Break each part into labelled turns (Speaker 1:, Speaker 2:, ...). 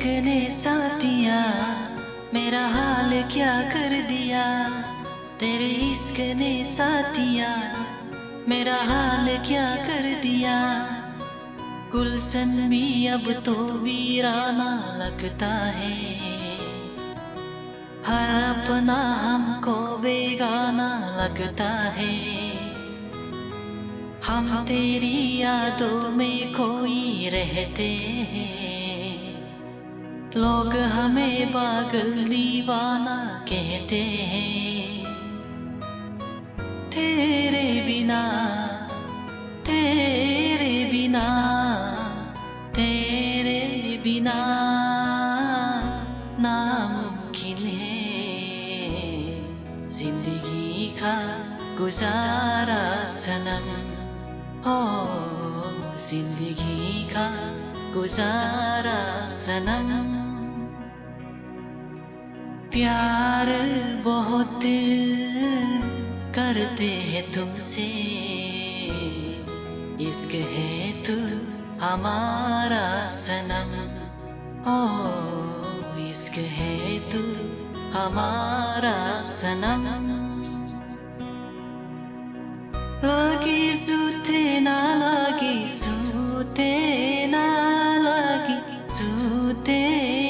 Speaker 1: इश्क ने साथिया मेरा हाल क्या कर दिया। तेरे इश्क ने साथिया मेरा हाल क्या कर दिया। गुलशन भी अब तो वीराना लगता है। हर अपना हमको बेगाना लगता है। हम तेरी यादों में खोई रहते हैं। लोग हमें पागल दीवाना कहते हैं। तेरे बिना तेरे बिना तेरे बिना नामुमकिन है जिंदगी का गुजारा सनम। ओ जिंदगी का गुजारा सनम। प्यार बहुत करते हैं तुमसे। इश्क है तू हमारा सनम। ओ इश्क है तू हमारा सनम। लागी सूते ना लागी सूते ना लागी सूते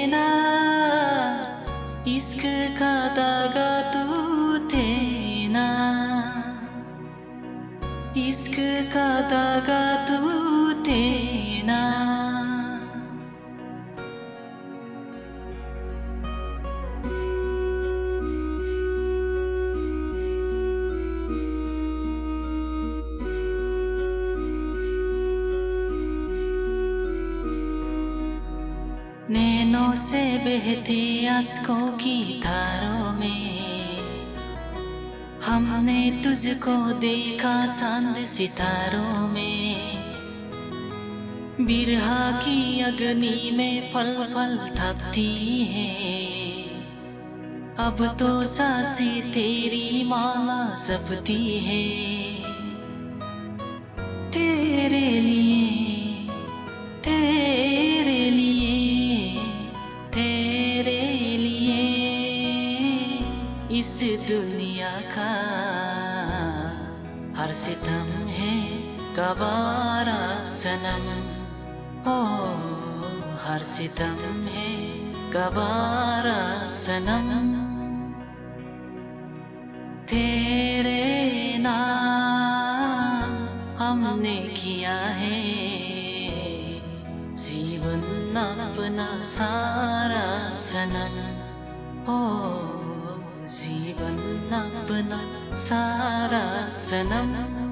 Speaker 1: ना। इश्क का धागा तू थे ना। इश्क का धागा तू थे ना। नैनों से बहते आंसुओं की धारों में हमने तुझको देखा चांद सितारों में। बिरहा की अग्नि में पल पल तपती है। अब तो सांसें तेरी माला जपती है। तेरे लिए तेरे लिए तेरे लिए इस दुनिया का हर सितम है गवारा सनम। ओ हर सितम है गवारा सनम। तेरे नाम हमने किया है जीवन अपना सारा सनम। ओ जीवन अपना सारा सनम।